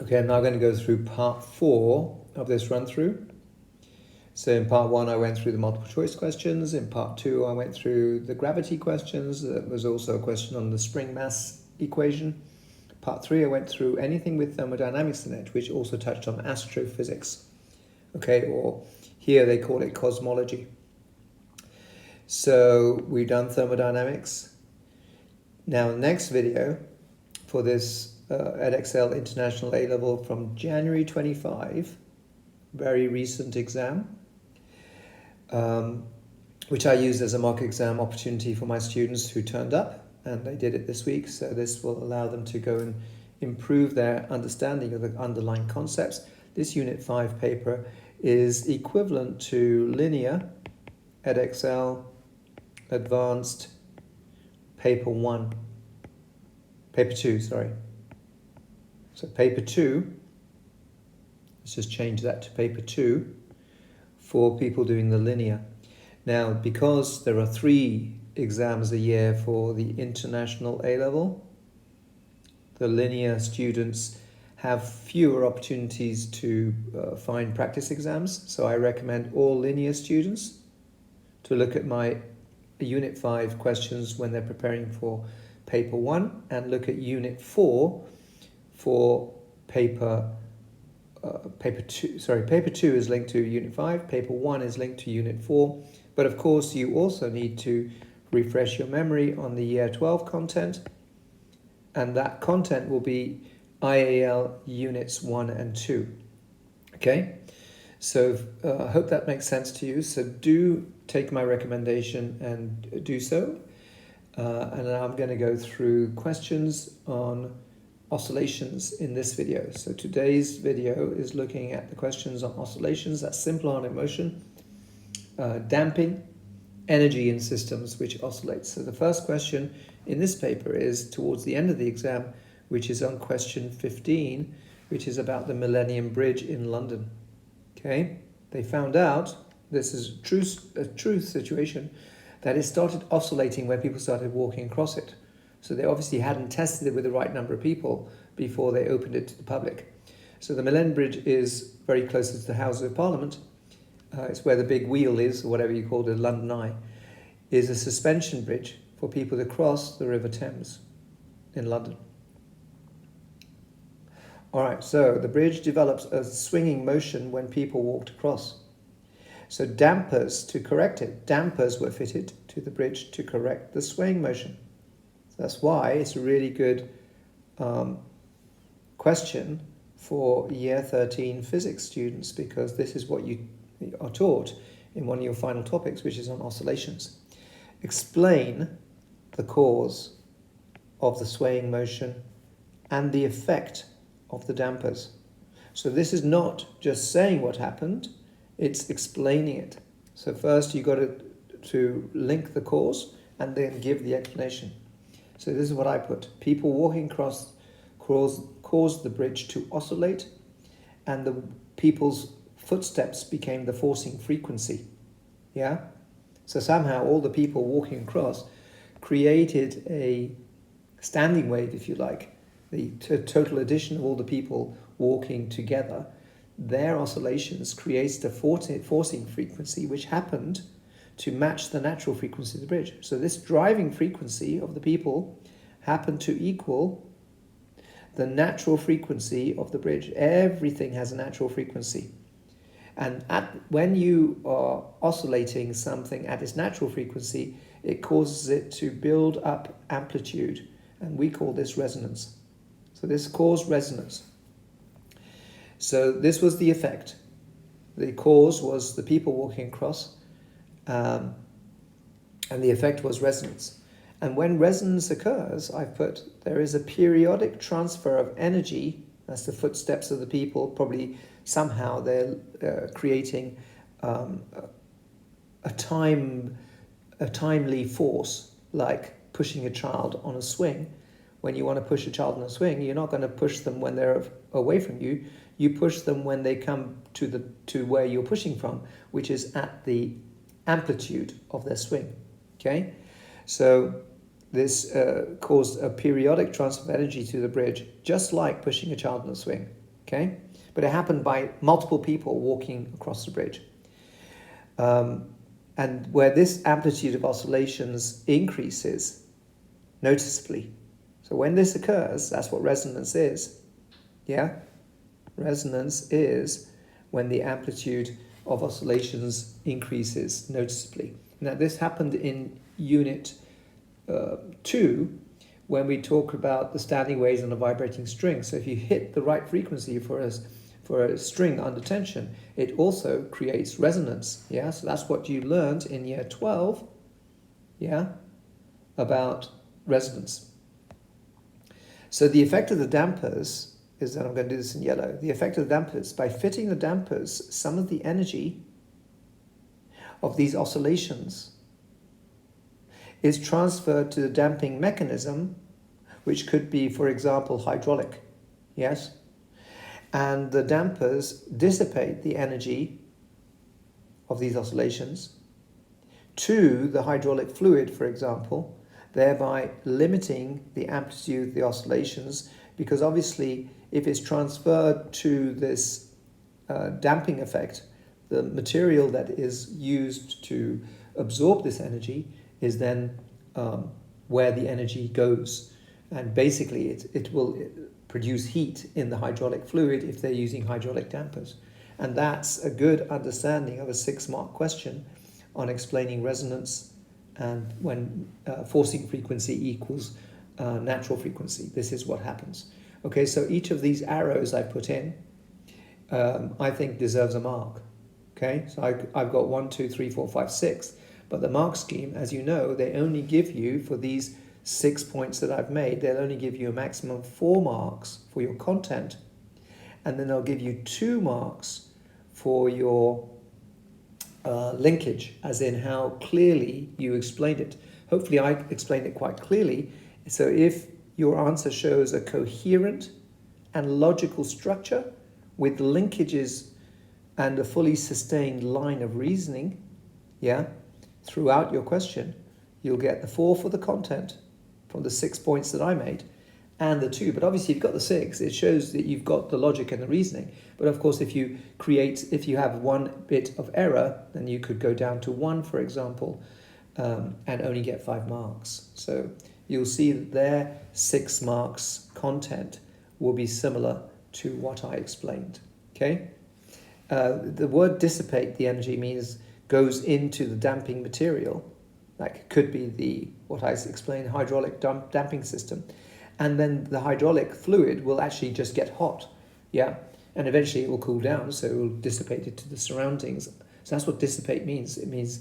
Okay, I'm now going to go through part 4 of this run through. So in part 1 I went through the multiple choice questions. In part 2 I went through the gravity questions. There was also a question on the spring mass equation. Part 3 I went through anything with thermodynamics in it, which also touched on astrophysics. Okay, or here they call it cosmology. So we've done thermodynamics. Now the next video for this Edexcel International A-Level from January 25, very recent exam, which I used as a mock exam opportunity for my students who turned up, and they did it this week, so this will allow them to go and improve their understanding of the underlying concepts. This Unit 5 paper is equivalent to linear, Edexcel, advanced, paper 2, sorry. So paper 2, let's just change that to paper 2 for people doing the linear. Now, because there are 3 exams a year for the international A-level, the linear students have fewer opportunities to find practice exams. So I recommend all linear students to look at my Unit 5 questions when they're preparing for paper 1 and look at Unit 4 for paper 2. Sorry, paper 2 is linked to Unit 5, paper 1 is linked to Unit 4. But of course, you also need to refresh your memory on the Year 12 content, and that content will be IAL Units 1 and 2. Okay, so I hope that makes sense to you. So do take my recommendation and do so. And I'm going to go through questions on oscillations in this video. So today's video is looking at the questions on oscillations, that's simple harmonic motion, damping, energy in systems which oscillate. So the first question in this paper is towards the end of the exam, which is on question 15, which is about the Millennium Bridge in London. Okay, they found out, this is a true situation, that it started oscillating when people started walking across it. So they obviously hadn't tested it with the right number of people before they opened it to the public. So the Millennium Bridge is very close to the Houses of Parliament. It's where the big wheel is, or whatever you call it, London Eye, is a suspension bridge for people to cross the River Thames in London. All right, so the bridge develops a swinging motion when people walked across. So dampers, to correct it, dampers were fitted to the bridge to correct the swaying motion. That's why it's a really good question for Year 13 physics students, because this is what you are taught in one of your final topics, which is on oscillations. Explain the cause of the swaying motion and the effect of the dampers. So this is not just saying what happened, it's explaining it. So first you got to link the cause and then give the explanation. So this is what I put. People walking across caused the bridge to oscillate, and the people's footsteps became the forcing frequency. Yeah? So somehow all the people walking across created a standing wave, if you like. The total addition of all the people walking together, their oscillations creates the forcing frequency, which happened to match the natural frequency of the bridge. So this driving frequency of the people happened to equal the natural frequency of the bridge. Everything has a natural frequency. And when you are oscillating something at its natural frequency, it causes it to build up amplitude. And we call this resonance. So this caused resonance. So this was the effect. The cause was the people walking across, and the effect was resonance. And when resonance occurs, I've put, there is a periodic transfer of energy. That's the footsteps of the people. Probably somehow they're creating a timely force, like pushing a child on a swing. When you want to push a child on a swing, you're not going to push them when they're away from you. You push them when they come to where you're pushing from, which is at the amplitude of their swing. Okay, so this caused a periodic transfer of energy to the bridge, just like pushing a child on a swing. okay? But it happened by multiple people walking across the bridge. And where this amplitude of oscillations increases noticeably. So when this occurs, that's what resonance is. Yeah? Resonance is when the amplitude of oscillations increases noticeably. Now this happened in unit 2 when we talk about the standing waves on a vibrating string. So if you hit the right frequency for a string under tension, it also creates resonance. Yeah, so that's what you learned in year 12, yeah, about resonance. So the effect of the dampers is that I'm going to do this in yellow. The effect of the dampers, by fitting the dampers, some of the energy of these oscillations is transferred to the damping mechanism, which could be, for example, hydraulic. Yes? And the dampers dissipate the energy of these oscillations to the hydraulic fluid, for example, thereby limiting the amplitude of the oscillations, because obviously if it's transferred to this damping effect, the material that is used to absorb this energy is then where the energy goes. And basically it will produce heat in the hydraulic fluid if they're using hydraulic dampers. And that's a good understanding of a 6-mark question on explaining resonance and when forcing frequency equals natural frequency. This is what happens. Okay, so each of these arrows I put in, I think deserves a mark. Okay, so I've got 1, 2, 3, 4, 5, 6. But the mark scheme, as you know, they only give you, for these 6 points that I've made, they'll only give you a maximum of 4 marks for your content. And then they'll give you 2 marks for your linkage, as in how clearly you explained it. Hopefully I explained it quite clearly. So if your answer shows a coherent and logical structure with linkages and a fully sustained line of reasoning, yeah, throughout your question, you'll get the 4 for the content from the 6 points that I made, and the 2. But obviously you've got the 6. It shows that you've got the logic and the reasoning. But of course, if you have 1 bit of error, then you could go down to 1, for example, and only get 5 marks. So you'll see that their 6 marks content will be similar to what I explained. Okay? The word dissipate the energy means goes into the damping material. That could be what I explained, hydraulic damping system. And then the hydraulic fluid will actually just get hot, yeah? And eventually it will cool down, so it will dissipate it to the surroundings. So that's what dissipate means. It means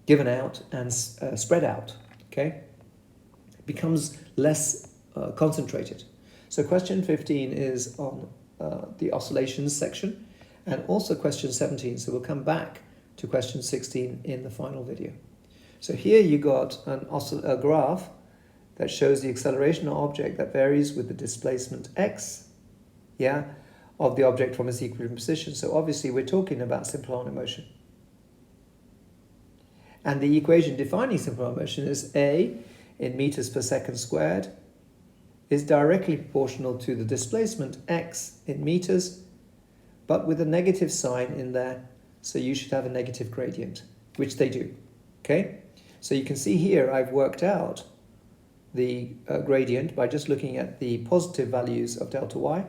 given out and spread out, okay? It becomes less concentrated. So question 15 is on the oscillations section, and also question 17. So we'll come back to question 16 in the final video. So here you got a graph that shows the acceleration of object that varies with the displacement x, yeah, of the object from its equilibrium position. So obviously we're talking about simple harmonic motion. And the equation defining simple harmonic motion is A in meters per second squared is directly proportional to the displacement x in meters, but with a negative sign in there. So you should have a negative gradient, which they do. Okay? So you can see here I've worked out the gradient by just looking at the positive values of delta y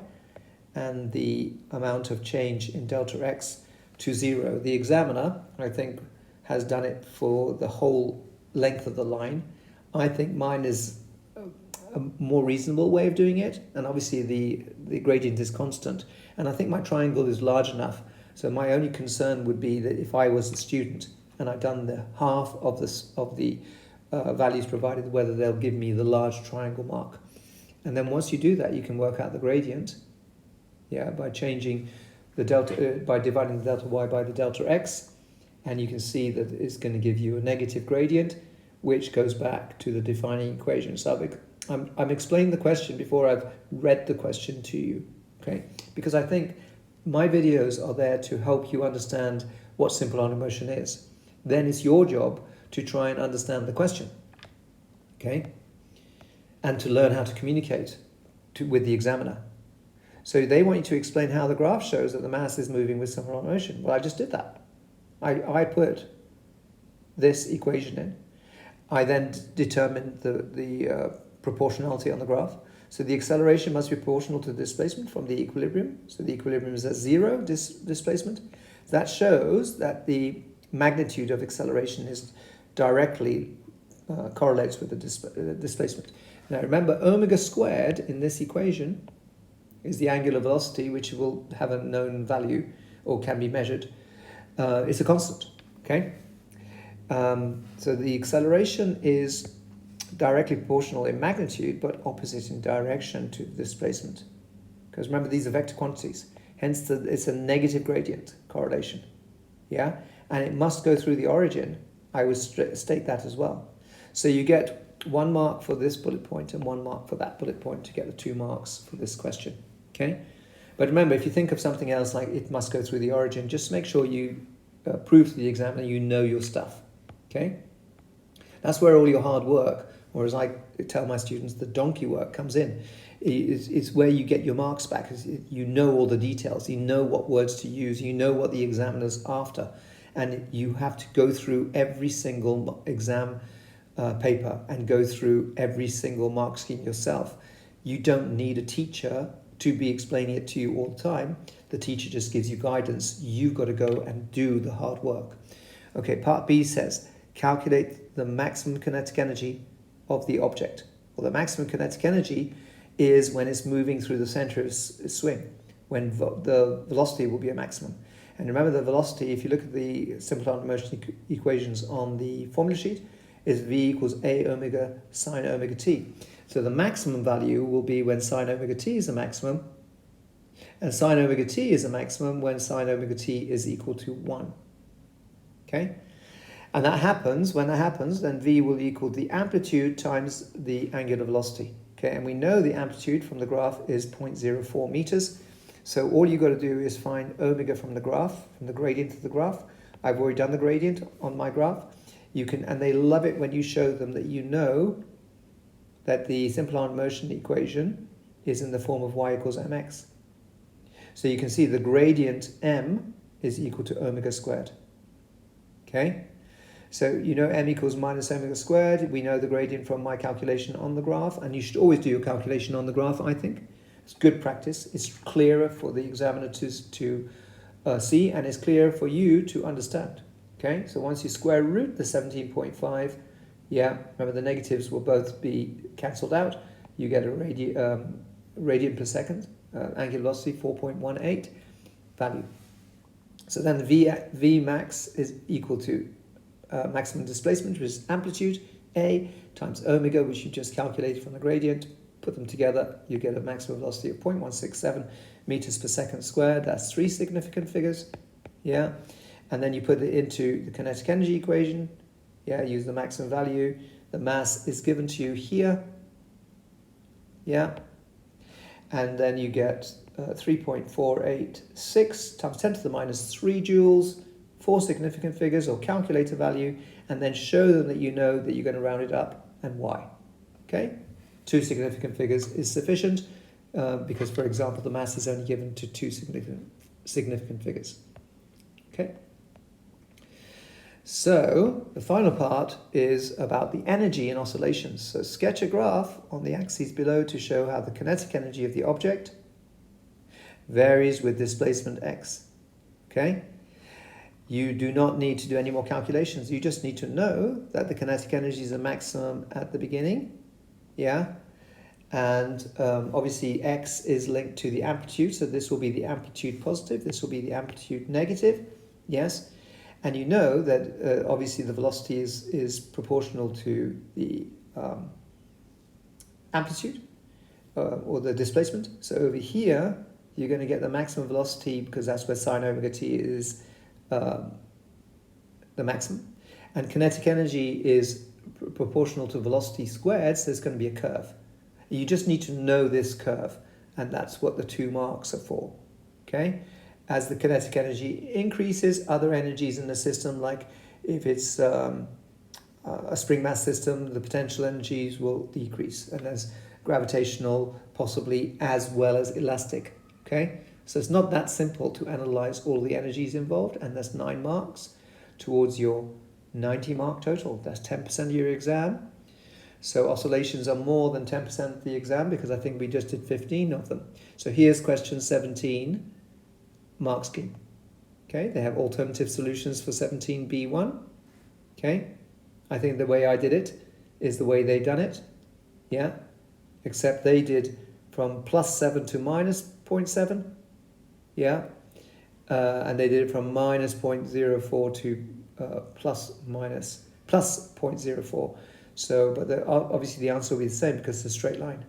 and the amount of change in delta x to 0. The examiner, I think, has done it for the whole length of the line. I think mine is a more reasonable way of doing it, and obviously the gradient is constant. And I think my triangle is large enough, so my only concern would be that if I was a student and I'd done the half of the values provided, whether they'll give me the large triangle mark. And then once you do that, you can work out the gradient, yeah, by changing the delta, by dividing the delta y by the delta x, and you can see that it's going to give you a negative gradient, which goes back to the defining equation. So I'm explaining the question before I've read the question to you, okay? Because I think my videos are there to help you understand what simple harmonic motion is. Then it's your job to try and understand the question, okay? And to learn how to communicate with the examiner. So they want you to explain how the graph shows that the mass is moving with simple harmonic motion. Well, I just did that. I put this equation in. I then determined the proportionality on the graph. So the acceleration must be proportional to the displacement from the equilibrium. So the equilibrium is at zero displacement. That shows that the magnitude of acceleration is directly correlates with the displacement. Now remember, omega squared in this equation is the angular velocity, which will have a known value or can be measured. It's a constant, okay? So the acceleration is directly proportional in magnitude, but opposite in direction to the displacement. Because remember, these are vector quantities. Hence, it's a negative gradient correlation, yeah? And it must go through the origin. I would state that as well. So you get 1 mark for this bullet point and 1 mark for that bullet point to get the 2 marks for this question. Okay, but remember, if you think of something else like it must go through the origin, just make sure you prove to the examiner you know your stuff. Okay, that's where all your hard work, or as I tell my students, the donkey work comes in. It's where you get your marks back. You know all the details, you know what words to use, you know what the examiner's after, and you have to go through every single exam paper and go through every single mark scheme yourself. You don't need a teacher to be explaining it to you all the time. The teacher just gives you guidance. You've got to go and do the hard work. Okay, part B says, calculate the maximum kinetic energy of the object. Well, the maximum kinetic energy is when it's moving through the center of swing, when the velocity will be a maximum. And remember, the velocity, if you look at the simple harmonic motion equations on the formula sheet, is V equals A omega sine omega t. So the maximum value will be when sine omega t is a maximum, and sine omega t is a maximum when sine omega t is equal to 1. Okay? And that happens, when that happens, then V will equal the amplitude times the angular velocity. Okay? And we know the amplitude from the graph is 0.04 meters. So all you've got to do is find omega from the graph, from the gradient of the graph. I've already done the gradient on my graph. You can, and they love it when you show them that you know that the simple harmonic motion equation is in the form of y equals mx. So you can see the gradient m is equal to omega squared. Okay? So you know m equals minus omega squared. We know the gradient from my calculation on the graph, and you should always do your calculation on the graph, I think. It's good practice. It's clearer for the examiner to see, and it's clearer for you to understand. Okay, so once you square root the 17.5, yeah, remember the negatives will both be cancelled out. You get a radian per second, angular velocity 4.18 value. So then the V max is equal to maximum displacement, which is amplitude, A, times omega, which you just calculated from the gradient. Put them together, you get a maximum velocity of 0.167 meters per second squared. That's 3 significant figures, yeah. And then you put it into the kinetic energy equation, yeah, use the maximum value. The mass is given to you here, yeah. And then you get 3.486 times 10 to the minus 3 joules, 4 significant figures or calculator value, and then show them that you know that you're going to round it up and why, okay? 2 significant figures is sufficient because, for example, the mass is only given to 2 significant figures. Okay. So the final part is about the energy in oscillations. So sketch a graph on the axes below to show how the kinetic energy of the object varies with displacement x. Okay. You do not need to do any more calculations. You just need to know that the kinetic energy is a maximum at the beginning. Yeah, and obviously x is linked to the amplitude, so this will be the amplitude positive, this will be the amplitude negative, yes, and you know that obviously the velocity is proportional to the amplitude or the displacement. So over here you're going to get the maximum velocity because that's where sine omega t is the maximum, and kinetic energy is proportional to velocity squared, so there's going to be a curve. You just need to know this curve, and that's what the 2 marks are for. Okay? As the kinetic energy increases, other energies in the system, like if it's a spring mass system, the potential energies will decrease, and there's gravitational possibly as well as elastic Okay, so it's not that simple to analyze all the energies involved, and that's 9 marks towards your 90 mark total. That's 10% of your exam. So oscillations are more than 10% of the exam because I think we just did 15 of them. So here's question 17, mark scheme. Okay, they have alternative solutions for 17b1. Okay, I think the way I did it is the way they done it. Yeah, except they did from +7 to -0.7. Yeah, and they did it from -0.04 to +0.04. So, but obviously the answer will be the same because it's a straight line.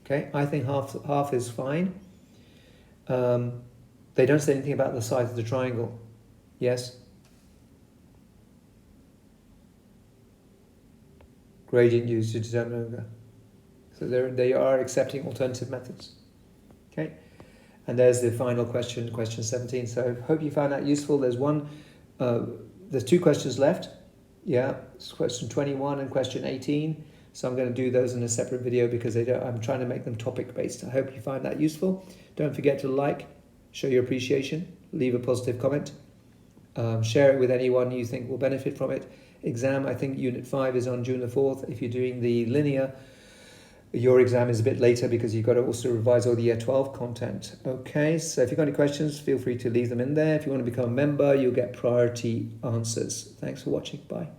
Okay, I think half is fine. They don't say anything about the size of the triangle. Yes? Gradient used to determine omega. So they are accepting alternative methods. Okay, and there's the final question, question 17. So I hope you found that useful. There's there's 2 questions left. Yeah, it's question 21 and question 18. So I'm going to do those in a separate video because I'm trying to make them topic based. I hope you find that useful. Don't forget to like, show your appreciation, leave a positive comment, share it with anyone you think will benefit from it. Exam, I think Unit 5 is on June the 4th. If you're doing the linear, your exam is a bit later because you've got to also revise all the Year 12 content. Okay, so if you've got any questions, feel free to leave them in there. If you want to become a member, you'll get priority answers. Thanks for watching. Bye.